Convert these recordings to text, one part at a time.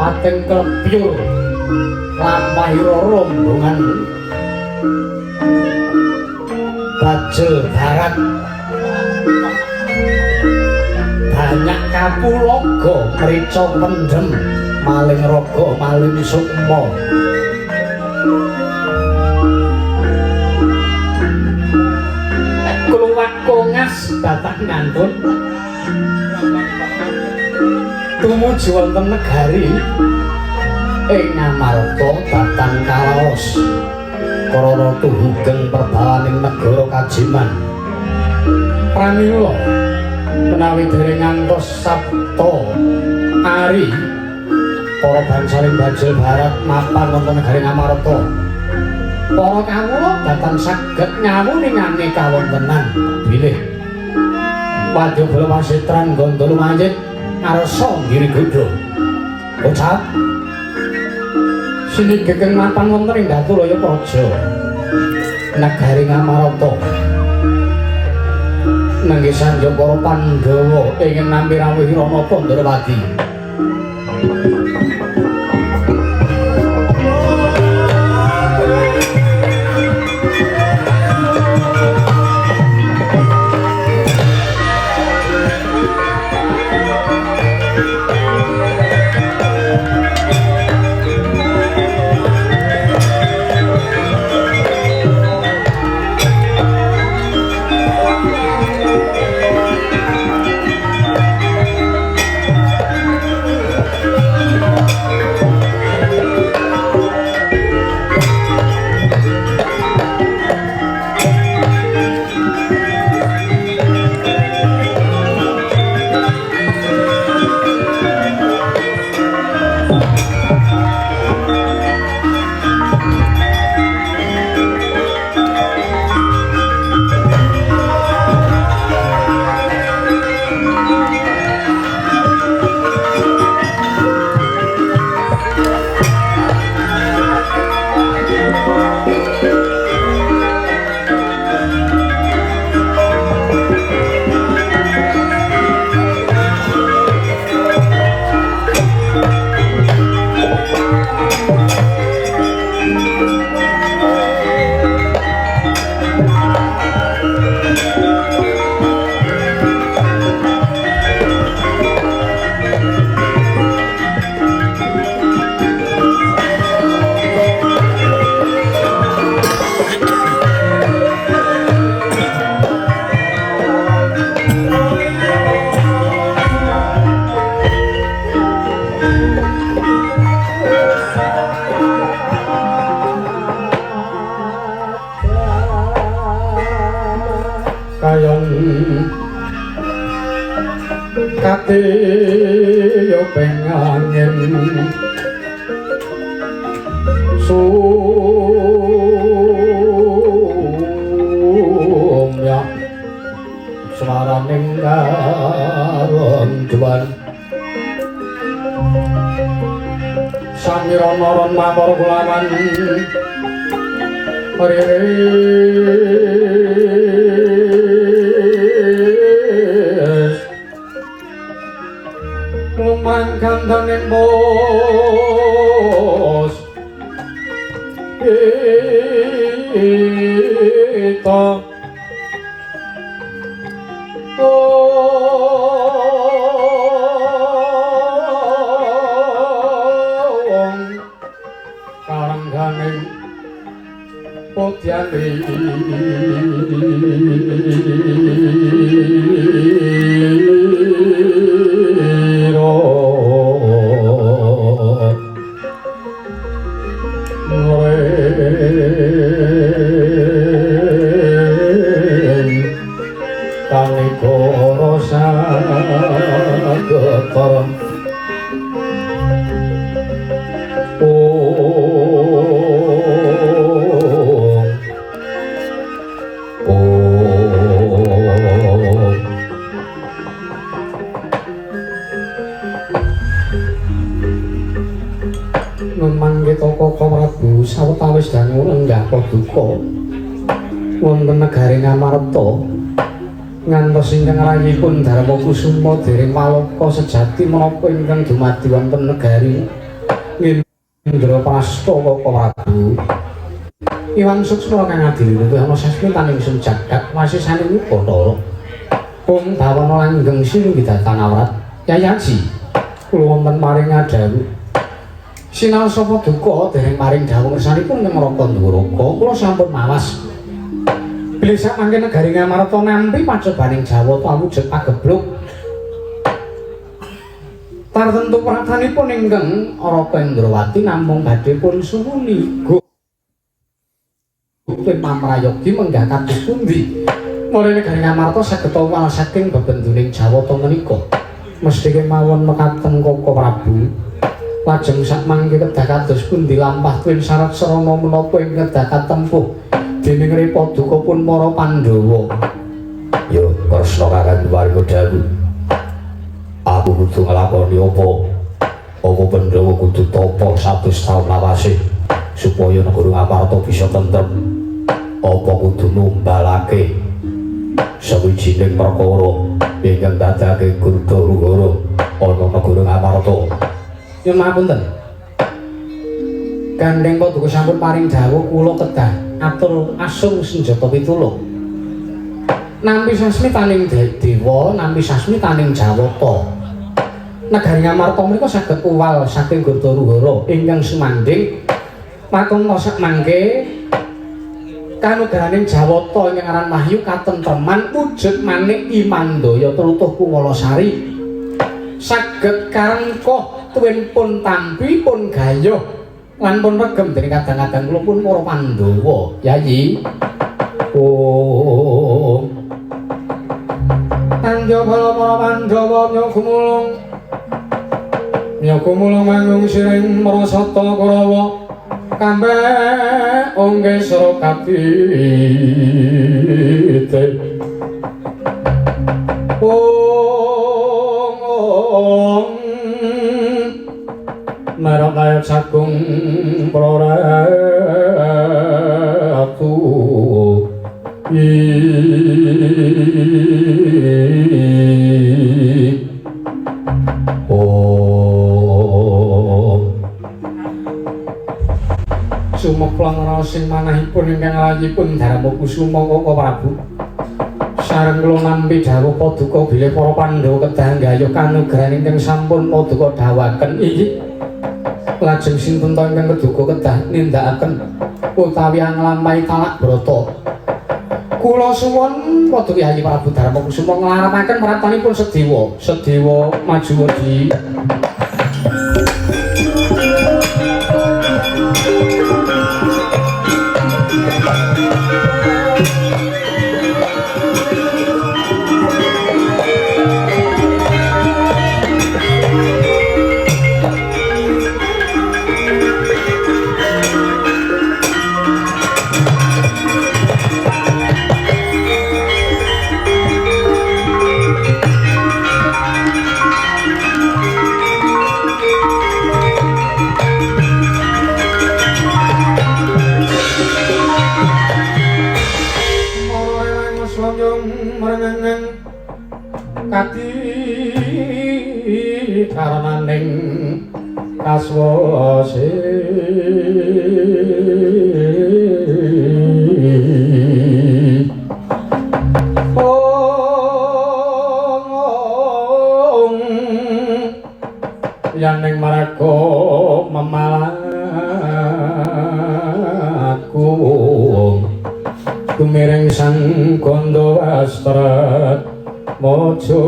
pating klepyur lampahira rombongan bajel barat banyak kapulaga mrica pendhem maling raga maling sukma kluwak kongas batak ngantun tumuju wonten negari ing Ngamarta Batang Kalaos Karana tuhugeng perbawaning negara Kajiman pramila menawi dereng ngantos sabta ari para bangsaning bajel barat mapan wonten negari Ngamarta para kawula dhateng saged ngawuningane kawontenan bilih Wadyabala Pasitran Gandha Lumanjit ngarsa Ngirigoda ucap sinigegeng mapan wonten ing Daturaya Praja negari Ngamarta nanging sanjaya para Pandhawa ingin nampi rawuh Rama Pandharawati kate yo pengangin sumya swaraning karonjuan samirana mapar kulawan lumangkan daning bos kita karangganing putyani Kanikoro sagetor memang kita kok Prabu sawetawis dangu enggak paduka wonten negari Ngamarta ngantos ingkang rayipun Darma Kusuma dereng waloka sejati menapa ingkang dumadi wonten negari Indra Prastawa Prabu Iwan Suksma kang adiluwih ana sasmitaning sun jagat wasisaning Bathara Pung Bawana langgeng sinunggi datanawrat Yayaji kula wonten maring ngadawu sinau sapa duka dereng maring dawuh ngersanipun Ngraka Ndwaraka kula sampun mawas bilih sak mangke negari Ngamarta nampi pacobaning Jawa awujud pagebluk tartentu pratanipun ingkang Raka Indrawati namung badhe pun suwuni Pun pamrayogi menggah kados pundi mulai negari Ngamarta saged wal saking bebenduning Jawata menika mesti kemawon mekaten Kaka Prabu lajeng sak mangke kedah kados pundi lampah tuwin syarat serana menapa ing kedah katempuh dening Repaduka pun para Pandhawa ya Kresna kakang warga dawuh aku kudu nglakoni apa Pandhawa kudu tapa 100 taun lawase supaya negara Ngamarta bisa tentrem apa kudu numbalake sawijining perkara ingkang dadake Gurudawara ana negara Ngamarta. Ya mapunten. Gandeng Paduka sampun paring dawuh kula kedah atur asung senjata pitulung. Nampi sasmitaning dewa, nampi sasmitaning Jawata. Negari Ngamarta menika saged uwal saking Gurudawara ingkang sumandhing matunta sak mangke kanugrahaning Jawata ingkang aran Wahyu katentreman wujud manik imandaya tlutuh Kumalasari saged karengkoh tuwin pun tampi pun gayuh lan pun regem dening kadang-kadang kula pun para Pandhawa yayi Panjabala para Pandhawa nyagumulung manggung siring marasata Kurawa kambe ongge sira kapite marang kaya sagung praratu sumeplang rasing manahipun ingkang layipun Darma Kusuma Kaka Prabu sareng kula nampi dawuh Paduka bilih para Pandhawa kedah nggayuh kanugrahan ingkang sampun Paduka dawuhaken iki lajeng sinten ta ingkang keduga kedah nindakaken utawi nglampahi Kalakbrata kula suwun Paduka Yayi Prabu Darma Kusuma nglarapaken pratanipun Sedewa maju wedi kati karananing kaswase yaning maraga memalaku kumiring sang Gandawastra mojo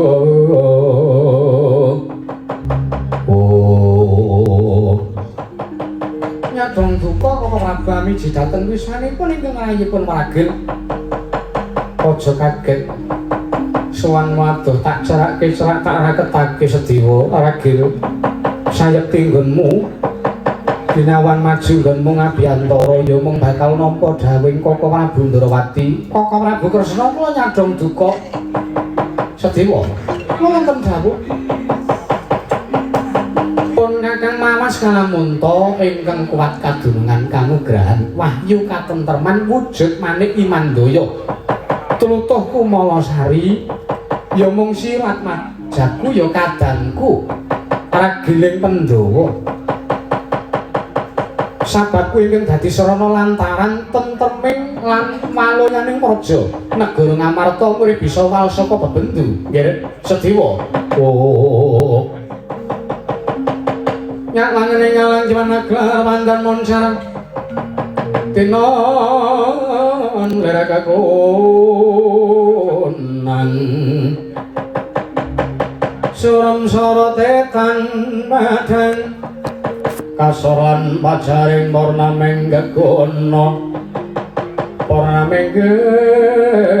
nyadong duka Kaka Prabu amiji dhateng wismanipun ingkang rayipun maragil aja kaget sowan waduh tak cerake cerak tak raketake Sedewa ragil sayekti nggonmu Binawan maju nggonmu ngabiyantara ya mung bakal nampa dawuhing Kaka Prabu Ndrawati Kaka Prabu Kresna kula nyadong duka Sedewa kula wonten dawuh pun kakang mawas kalamunta ingkang kuat kadunungan kanugrahan wahyu katentreman wujud manik imandaya tlutuh Kumalasari ya mung sirat majaku ya kadanku ragiling Pandhawa sabab kuwi ingkang dadi sarana lantaran tentreming lan maloyaning praja negara Ngamarta murid bisa wal saka bebendu nggih Sedewa oh nyak langene ngalang jaman klawandan moncar tinon lerakakunan suram sorote tan madang kasoran pajaring purnaming gegono purnaming gegono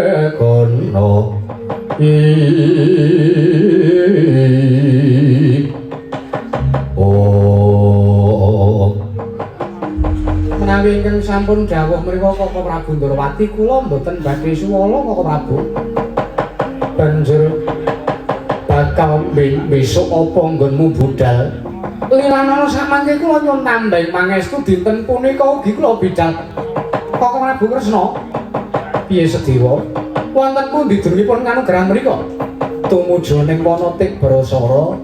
menawi ingkang sampun dawuh mriku Koko Prabu Ndrawati kula mboten badhe suwala Koko Prabu banjur bakal besok apa nggonmu budal lilanana samangke kula nyuwun tambah mangestu dinten punika ugi kula bidal Koko Prabu Kresna piye Sedewa wonten pundi durungipun kanugrahan mriku tumuju ning Wanatik Brasara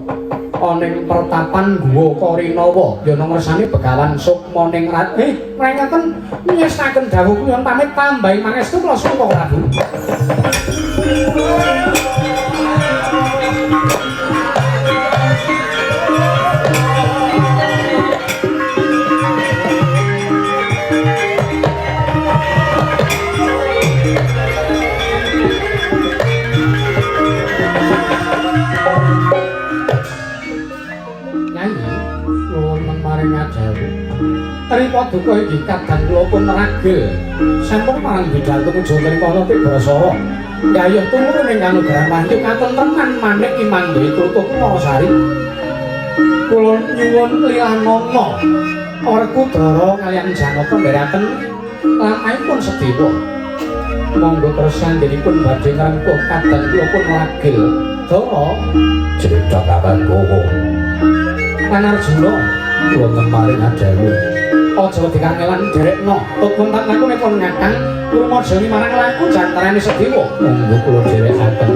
aning pertapan Guwa Karinawa ya nang ngersani Begawan Sukma ning mrengeten nyestaken dawuh nyuwun pamit tambahi mangestu kula suwun Koko Prabu Ripa duka iki kadang kula pun ragil sampun marang bidal tumuju mriku Wanatik Brasara gayuh tumurun ing kanugrahan wahyu katentreman manik imang dewi krutuku Marasari kula nyuwun lilanana Werkudara kaliyan Janaka ndherekaken lampahipun Sedewa monggo kersanggenipun badhe ngrengkuh kadang kula pun ragil Dara cerita kakangku lan Arjuna wonten maring adalu aja dikangelan derekno tutun taknakune pun ngakang kurma jani marang laku jantarane Sedewa monggo kula dherekaken